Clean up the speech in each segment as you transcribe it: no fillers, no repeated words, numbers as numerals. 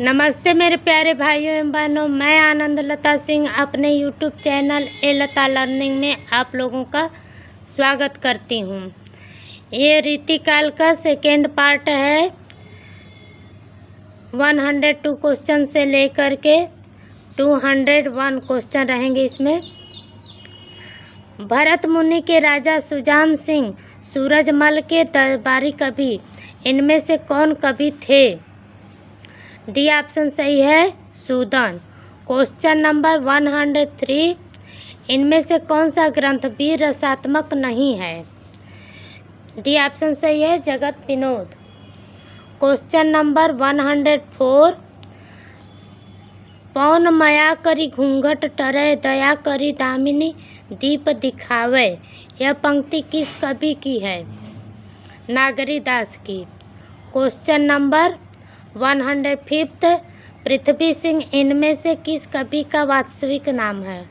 नमस्ते मेरे प्यारे भाइयों एवं बहनों, मैं आनंद लता सिंह अपने यूट्यूब चैनल ए लता लर्निंग में आप लोगों का स्वागत करती हूँ। ये रीतिकाल का सेकेंड पार्ट है। 102 क्वेश्चन से लेकर के 201 क्वेश्चन रहेंगे इसमें। भरत मुनि के राजा सुजान सिंह सूरजमल के दरबारी कवि इनमें से कौन कवि थे? डी ऑप्शन सही है, सूदन। क्वेश्चन नंबर 103, इनमें से कौन सा ग्रंथ वीर रसात्मक नहीं है? डी ऑप्शन सही है, जगत विनोद। क्वेश्चन नंबर 104, पौन मया करी घूंघट टरे दया करी दामिनी दीप दिखावे, यह पंक्ति किस कवि की है? नागरी दास की। क्वेश्चन नंबर 105, पृथ्वी सिंह इनमें से किस कवि का वास्तविक नाम है?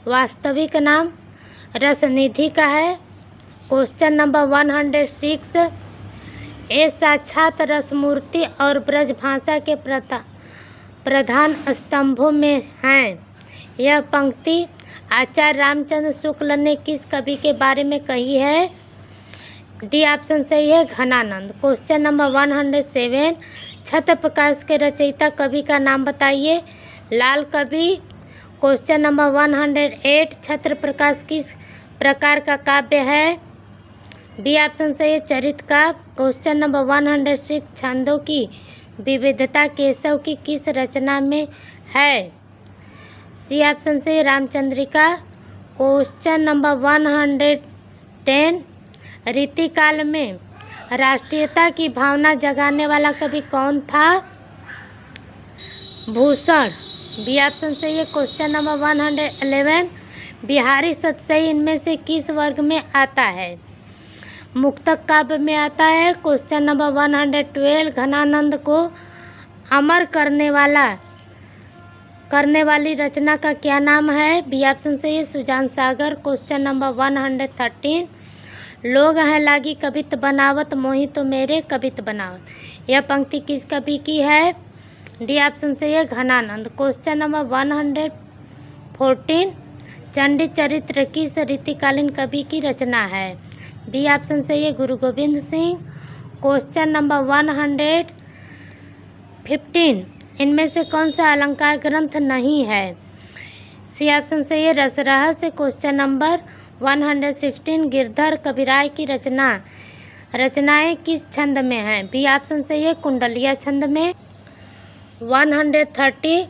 वास्तविक नाम रसनिधि का है। क्वेश्चन नंबर 106, ये साक्षात रसमूर्ति और ब्रजभाषा के प्रधान स्तंभों में हैं। यह पंक्ति आचार्य रामचंद्र शुक्ल ने किस कवि के बारे में कही है? डी ऑप्शन सही है, घनानंद। क्वेश्चन नंबर 107, छत्र प्रकाश के रचयिता कवि का नाम बताइए। लाल कवि। क्वेश्चन नंबर 108, छत्र प्रकाश किस प्रकार का काव्य है? बी ऑप्शन सही है, चरित काव्य। क्वेश्चन नंबर 106, छंदों की विविधता केशव की किस रचना में है? सी ऑप्शन सही, रामचंद्रिका। क्वेश्चन नंबर 110, रीतिकाल में राष्ट्रीयता की भावना जगाने वाला कवि कौन था? भूषण। बी ऑप्शन सही है। क्वेश्चन नंबर 111, बिहारी सतसई इनमें से किस वर्ग में आता है? मुक्तक काव्य में आता है। क्वेश्चन नंबर 112, घनानंद को अमर करने वाली रचना का क्या नाम है? बी ऑप्शन सही है, सुजान सागर। क्वेश्चन नंबर 113, लोग हैं लागी कवित बनावत मोहि तो मेरे कवित बनावत, यह पंक्ति किस कवि की है? डी ऑप्शन सही है, घनानंद। क्वेश्चन नंबर 114, चंडी चरित्र किस रीतिकालीन कवि की रचना है? बी ऑप्शन सही है, गुरु गोविंद सिंह। क्वेश्चन नंबर 115, इनमें से कौन सा अलंकार ग्रंथ नहीं है? सी ऑप्शन सही है, रस रहस्य। क्वेश्चन नंबर 116, गिरधर कविराय की रचनाएं किस छंद में हैं? बी ऑप्शन सही है, कुंडलिया छंद में। 130,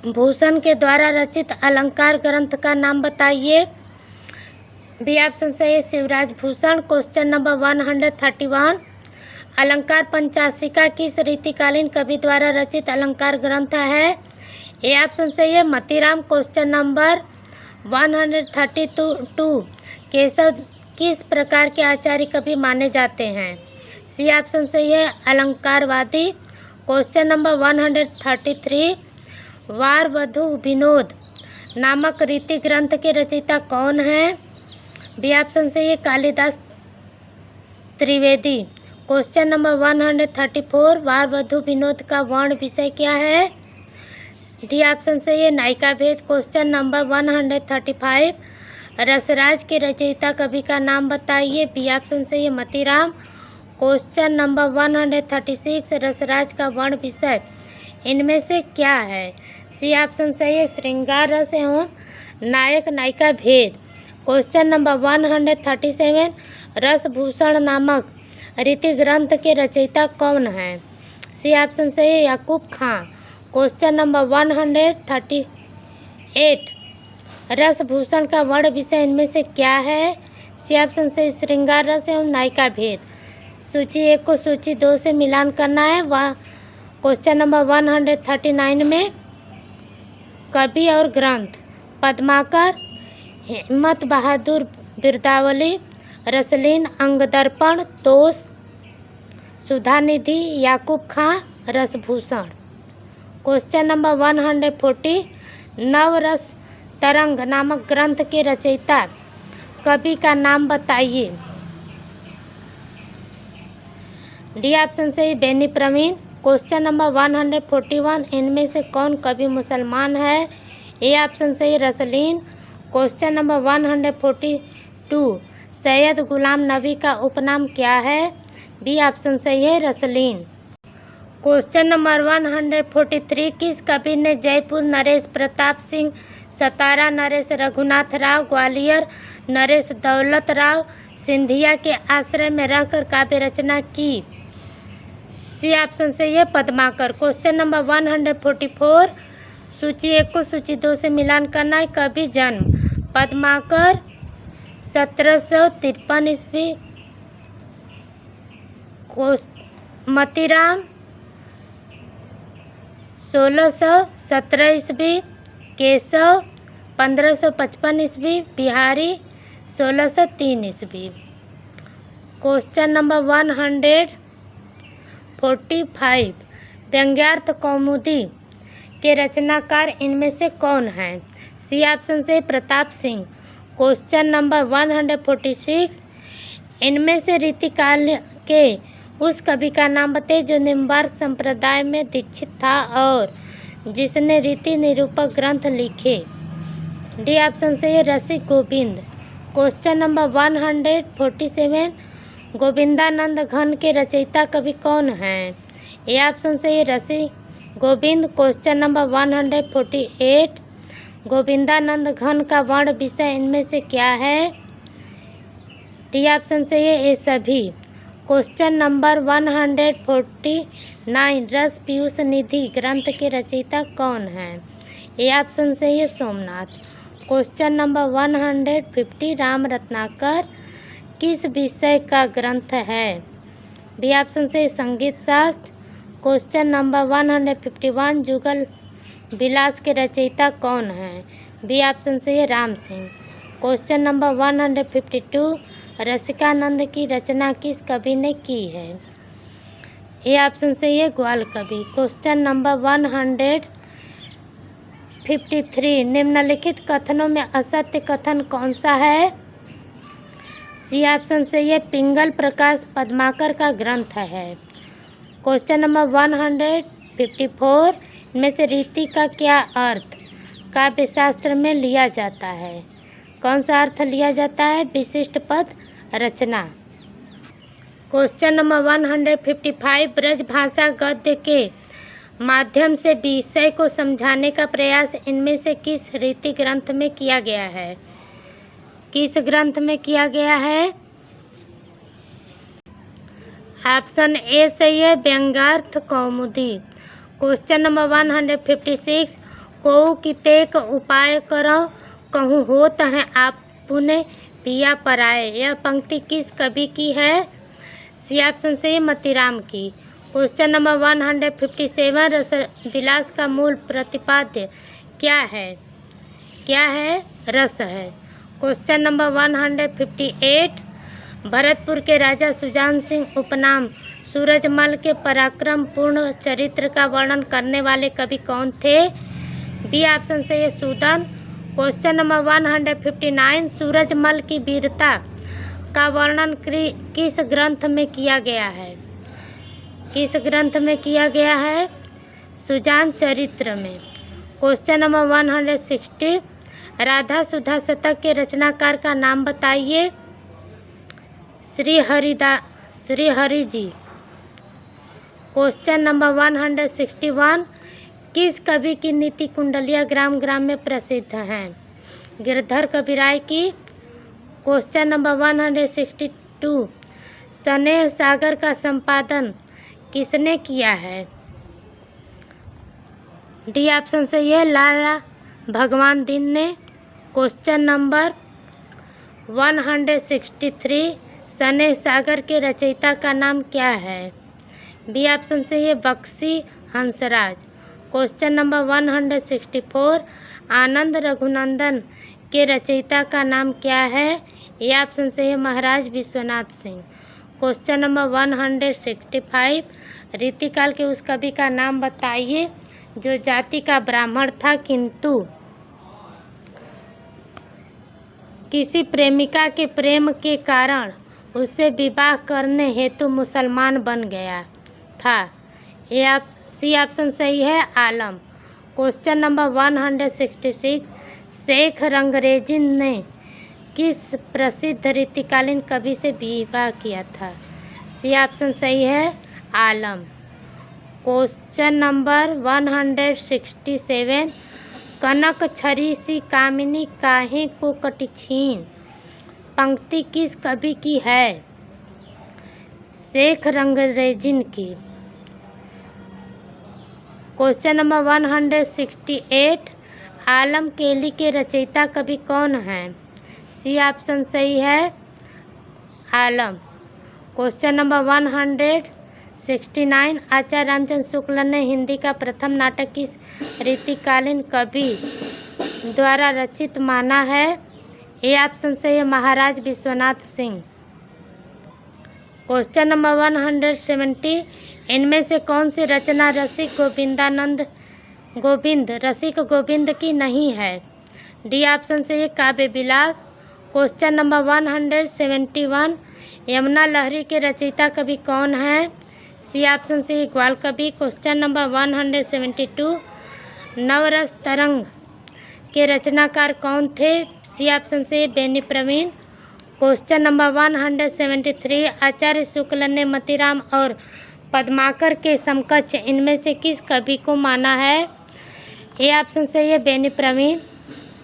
भूषण के द्वारा रचित अलंकार ग्रंथ का नाम बताइए। बी ऑप्शन सही है, शिवराज भूषण। क्वेश्चन नंबर 131, अलंकार पंचाशिका किस रीतिकालीन कवि द्वारा रचित अलंकार ग्रंथ है? ए ऑप्शन सही है, मतीराम। क्वेश्चन नंबर 132, केशव किस प्रकार के आचार्य कवि माने जाते हैं? सी ऑप्शन सही है, अलंकारवादी। क्वेश्चन नंबर 133, वार वधु विनोद नामक रीति ग्रंथ के रचयिता कौन है? बी ऑप्शन सही है, कालिदास त्रिवेदी। क्वेश्चन नंबर 134, वार वधु विनोद का वर्ण विषय क्या है? डी ऑप्शन सही है, नायिका भेद। क्वेश्चन नंबर 135, रसराज के रचयिता कवि का नाम बताइए। बी ऑप्शन सही है, मतीराम। क्वेश्चन नंबर 136, रसराज का वर्ण विषय इनमें से क्या है? सी ऑप्शन सही है, श्रृंगार रस एवं नायक नायिका भेद। क्वेश्चन नंबर 137, रसभूषण नामक रीति ग्रंथ के रचयिता कौन है? सी ऑप्शन सही है, याकूब खां। क्वेश्चन नंबर 138, रसभूषण का वर्ण विषय इनमें से क्या है? सी ऑप्शन से श्रृंगार रस एवं नायिका भेद। सूची 1 को सूची 2 से मिलान करना है। वह क्वेश्चन नंबर 139 में कवि और ग्रंथ, पद्माकर, हिम्मत बहादुर बिरदावली, रसलीन अंगदर्पण, तोष, सुधानिधि, याकूब खां, रसभूषण। क्वेश्चन नंबर 140, नवरस तरंग नामक ग्रंथ के रचयिता कवि का नाम बताइए। डी ऑप्शन से बेनी प्रवीण। क्वेश्चन नंबर 141, इनमें से कौन कवि मुसलमान है? ए ऑप्शन सही है रसलीन। क्वेश्चन नंबर 142, सैयद गुलाम नबी का उपनाम क्या है? बी ऑप्शन सही है रसलीन। क्वेश्चन नंबर 143, किस कवि ने जयपुर नरेश प्रताप सिंह, सतारा नरेश रघुनाथ राव, ग्वालियर नरेश दौलत राव सिंधिया के आश्रय में रहकर काव्य रचना की? सी ऑप्शन से ये पद्माकर। क्वेश्चन नंबर 144, सूची 1 को सूची 2 से मिलान करना है। कवि जन्म पद्माकर 1753 ईस्वी, मतीराम 1617 ईस्वी, केशव 1555 ईस्वी, बिहारी 1603 ईस्वी। क्वेश्चन नंबर 145, व्यंग्यार्थ कौमुदी के रचनाकार इनमें से कौन हैं? सी ऑप्शन से प्रताप सिंह। क्वेश्चन नंबर 146, इनमें से रीतिकाल के उस कवि का नाम बताइए जो निम्बार्क संप्रदाय में दीक्षित था और जिसने रीति निरूपक ग्रंथ लिखे? डी ऑप्शन से ये रसिक गोविंद। क्वेश्चन नंबर 147, गोविंदानंद घन के रचयिता कवि कौन हैं? ए ऑप्शन से ये रसिक गोविंद। क्वेश्चन नंबर 148, गोविंदानंद घन का वर्ण विषय इनमें से क्या है? डी ऑप्शन से ये सभी। क्वेश्चन नंबर 149, रस पीयूष निधि ग्रंथ के रचयिता कौन हैं? ए ऑप्शन से ये सोमनाथ। क्वेश्चन नंबर 150, राम रत्नाकर किस विषय का ग्रंथ है? बी ऑप्शन से संगीत शास्त्र। क्वेश्चन नंबर 151, जुगल विलास के रचयिता कौन हैं? बी ऑप्शन से ये राम सिंह। क्वेश्चन नंबर 152, रसिकानंद की रचना किस कवि ने की है? ए ऑप्शन से ये ग्वाल कवि। क्वेश्चन नंबर 153, निम्नलिखित कथनों में असत्य कथन कौन सा है? सी ऑप्शन से ये पिंगल प्रकाश पद्माकर का ग्रंथ है। क्वेश्चन नंबर 154, इनमें से रीति का क्या अर्थ काव्य शास्त्र में लिया जाता है? कौन सा अर्थ लिया जाता है? विशिष्ट पद रचना। क्वेश्चन नंबर 155, ब्रज भाषा गद्य के माध्यम से विषय को समझाने का प्रयास इनमें से किस रीति ग्रंथ में किया गया है? किस ग्रंथ में किया गया है? ऑप्शन ए सही है व्यंग्यार्थ कौमुदी। क्वेश्चन नंबर 156, कोऊ की तेक उपाय करो कहूँ होत है आपने पिया पराए, यह पंक्ति किस कवि की है? सी ऑप्शन से मतीराम की। क्वेश्चन नंबर 157, रस विलास का मूल प्रतिपाद्य क्या है? क्या है? रस है। क्वेश्चन नंबर 158, भरतपुर के राजा सुजान सिंह उपनाम सूरजमल के पराक्रम पूर्ण चरित्र का वर्णन करने वाले कवि कौन थे? बी ऑप्शन से ये सूदन। क्वेश्चन नंबर 159, सूरजमल की वीरता का वर्णन किस ग्रंथ में किया गया है? किस ग्रंथ में किया गया है? सुजान चरित्र में। क्वेश्चन नंबर 160, राधा सुधा शतक के रचनाकार का नाम बताइए? श्री हरि जी। क्वेश्चन नंबर 161, किस कवि की नीति कुंडलिया ग्राम ग्राम में प्रसिद्ध हैं? गिरधर कविराय की। क्वेश्चन नंबर 162, स्नेह सागर का संपादन किसने किया है? डी ऑप्शन से यह लाला भगवान दीन ने। क्वेश्चन नंबर 163, स्नेह सागर के रचयिता का नाम क्या है? बी ऑप्शन से ये बख्शी हंसराज। क्वेश्चन नंबर 164, आनंद रघुनंदन के रचयिता का नाम क्या है? ये ऑप्शन से है महाराज विश्वनाथ सिंह। क्वेश्चन नंबर 165, रीतिकाल के उस कवि का नाम बताइए जो जाति का ब्राह्मण था किंतु किसी प्रेमिका के प्रेम के कारण उससे विवाह करने हेतु मुसलमान बन गया था। सी ऑप्शन सही है आलम। क्वेश्चन नंबर 166, शेख रंगरेजी ने किस प्रसिद्ध रीतिकालीन कवि से विवाह किया था? सी ऑप्शन सही है आलम। क्वेश्चन नंबर 167, कनक छरी सी कामिनी काहे को कटिछीन पंक्ति किस कवि की है? शेख रंगरेजिन की। क्वेश्चन नंबर 168, आलम केली के रचयिता कवि कौन हैं? सी ऑप्शन सही है आलम। क्वेश्चन नंबर 169, आचार्य रामचंद्र शुक्ल ने हिंदी का प्रथम नाटक किस रीतिकालीन कवि द्वारा रचित माना है? ए ऑप्शन सही है महाराज विश्वनाथ सिंह। क्वेश्चन नंबर 170, इनमें से कौन सी रचना रसिक गोविंद की नहीं है? डी ऑप्शन से ये काव्य विलास। क्वेश्चन नंबर 171, यमुना लहरी के रचयिता कवि कौन है? सी ऑप्शन से ग्वाल कवि। क्वेश्चन नंबर 172, नवरस तरंग के रचनाकार कौन थे? सी ऑप्शन से बेनी प्रवीण। क्वेश्चन नंबर 173, आचार्य शुक्ल ने मतीराम और पद्माकर के समकक्ष इनमें से किस कवि को माना है? ए ऑप्शन सही है बेनी प्रवीण।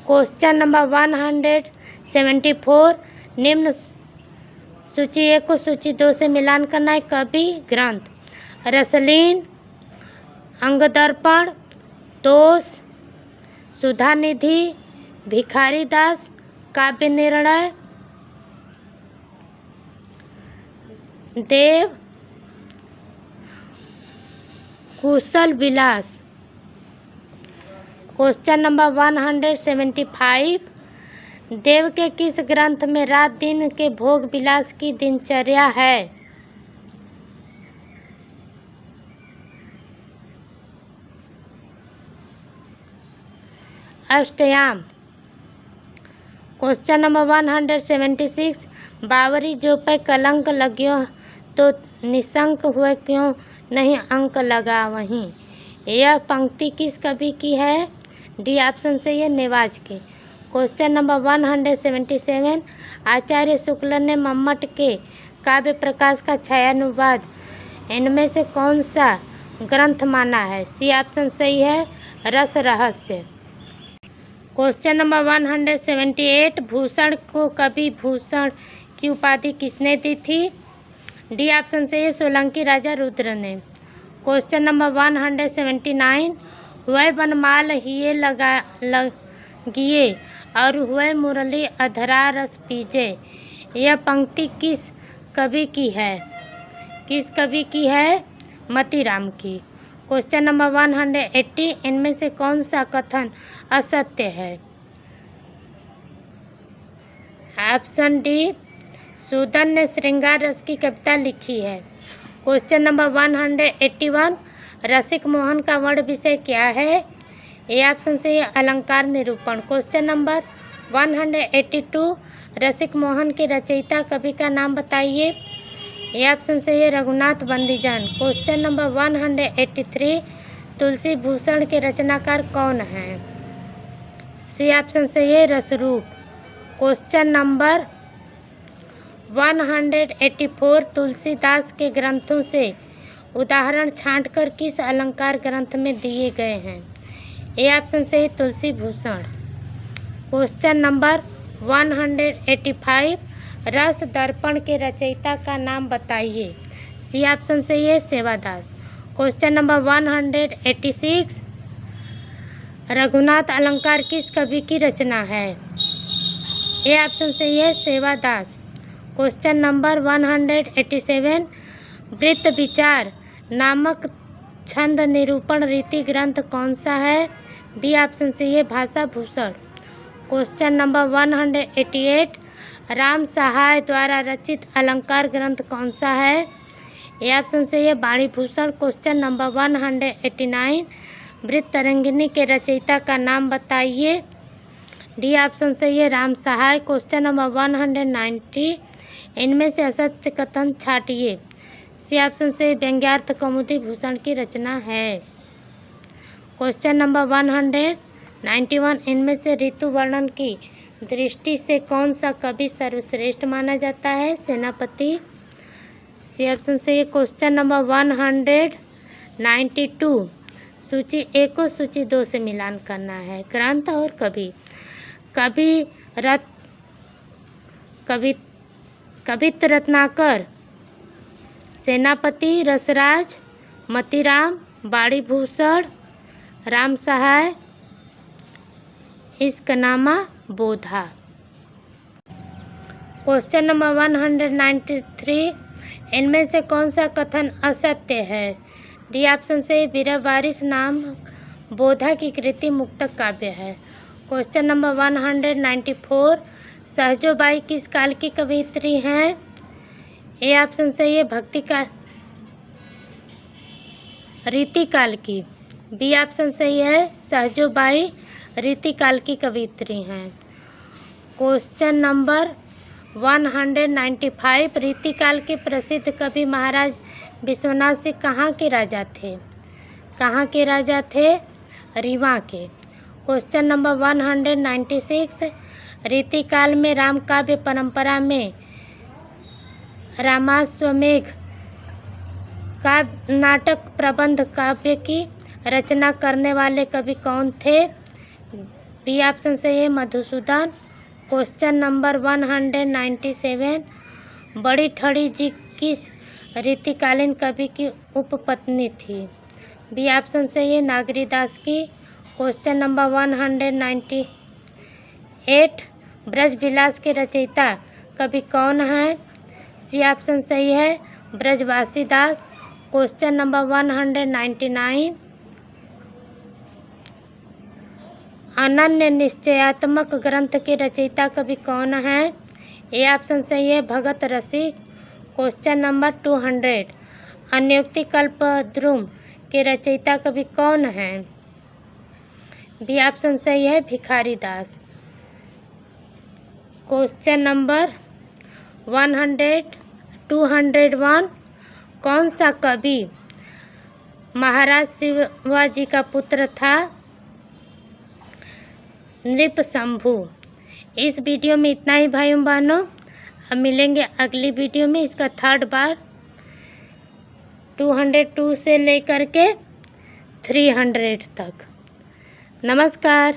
क्वेश्चन नंबर 174, निम्न सूची 1 को सूची 2 से मिलान करना है। कवि ग्रंथ: रसलीन, अंगदर्पण, तोष, सुधानिधि, भिखारीदास, काव्य निर्णय, देव, कुशल विलास। क्वेश्चन नंबर 175, देव के किस ग्रंथ में रात दिन के भोग विलास की दिनचर्या है? अष्टयाम। क्वेश्चन नंबर 176, बावरी जो पे कलंक लग्यो तो निशंक हुए क्यों नहीं अंक लगा वहीं? यह पंक्ति किस कवि की है? डी ऑप्शन से ये नेवाज की। क्वेश्चन नंबर 177, आचार्य शुक्ल ने मम्मट के काव्य प्रकाश का छायानुवाद इनमें से कौन सा ग्रंथ माना है? सी ऑप्शन सही है रस रहस्य। क्वेश्चन नंबर 178, भूषण को कवि भूषण की उपाधि किसने दी थी? डी ऑप्शन से ये सोलंकी राजा रुद्र ने। क्वेश्चन नंबर 179, वह बनमाल हिये लगिए और हुए मुरली अधरा रस पीजे, यह पंक्ति किस कवि की है? किस कवि की है? मतीराम की। क्वेश्चन नंबर 180, इनमें से कौन सा कथन असत्य है? ऑप्शन डी, सूदन ने श्रृंगार रस की कविता लिखी है। क्वेश्चन नंबर 181, रसिक मोहन का वर्ण विषय क्या है? ए ऑप्शन से अलंकार निरूपण। क्वेश्चन नंबर 182, रसिक मोहन के रचयिता कवि का नाम बताइए। ए ऑप्शन से ये रघुनाथ बंदीजन। क्वेश्चन नंबर 183, तुलसी भूषण के रचनाकार कौन हैं? सी ऑप्शन से ये रसरूप। क्वेश्चन नंबर 184, तुलसीदास के ग्रंथों से उदाहरण छांटकर किस अलंकार ग्रंथ में दिए गए हैं? ए ऑप्शन से तुलसी भूषण। क्वेश्चन नंबर 185, रस दर्पण के रचयिता का नाम बताइए। सी ऑप्शन से ये सेवादास। क्वेश्चन नंबर 186, रघुनाथ अलंकार किस कवि की रचना है? ए ऑप्शन से ये सेवादास। क्वेश्चन नंबर 187, वृत्त विचार नामक छंद निरूपण रीति ग्रंथ कौन सा है? बी ऑप्शन से ये भाषा भूषण। क्वेश्चन नंबर 188, राम सहाय द्वारा रचित अलंकार ग्रंथ कौन सा है? ए ऑप्शन से ये वाणी भूषण। क्वेश्चन नंबर 189, वृत्त तरंगिनी के रचयिता का नाम बताइए। डी ऑप्शन से ये राम सहाय। क्वेश्चन नंबर 190, इनमें से असत्य कथन छांटिए। सी ऑप्शन से व्यंग्यार्थ कौमुदी भूषण की रचना है। क्वेश्चन नंबर 191, इनमें से ऋतु वर्णन की दृष्टि से कौन सा कवि सर्वश्रेष्ठ माना जाता है? सेनापति। सी ऑप्शन से क्वेश्चन नंबर 192, सूची 1 को सूची 2 से मिलान करना है। ग्रंथ और कवि। कवित्त रत्नाकर, सेनापति, रसराज, मतीराम, बाणीभूषण, राम सहाय, इश्कनामा, बोधा। क्वेश्चन नंबर 193, इनमें से कौन सा कथन असत्य है? डी ऑप्शन से वीरा वारिस नाम बोधा की कृति मुक्तक काव्य है। क्वेश्चन नंबर 194, सहजोबाई किस काल की कवयित्री हैं? ए ऑप्शन से ये भक्ति का रीतिकाल की। बी ऑप्शन सही है, सहजोबाई रीतिकाल की कवयित्री हैं। क्वेश्चन नंबर 195, रीतिकाल के प्रसिद्ध कवि महाराज विश्वनाथ सिंह कहाँ के राजा थे? कहाँ के राजा थे? रीवा के। क्वेश्चन नंबर 196, रीतिकाल में राम काव्य परंपरा में रामाश्वमेघ का नाटक प्रबंध काव्य की रचना करने वाले कवि कौन थे? बी ऑप्शन से ये मधुसूदन। क्वेश्चन नंबर 197, बड़ी ठड़ी जी किस रीतिकालीन कवि की उपपत्नी थी? बी ऑप्शन से ये नागरीदास की। क्वेश्चन नंबर 198, ब्रजविलास के रचयिता कवि कौन है? सी ऑप्शन सही है, ब्रजवासी दास। क्वेश्चन नंबर 199, अनन्य निश्चयात्मक ग्रंथ के रचयिता कवि कौन है? ए ऑप्शन सही है, भगत रसिक। क्वेश्चन नंबर 200, अन्योक्ति कल्पद्रुम के रचयिता कवि कौन है? बी ऑप्शन सही है, भिखारी दास। क्वेश्चन नंबर 201, कौन सा कवि महाराज शिवाजी का पुत्र था? नृपशंभु। इस वीडियो में इतना ही भाइयों बहनों, अब मिलेंगे अगली वीडियो में इसका थर्ड बार 202 से लेकर के 300 तक। नमस्कार।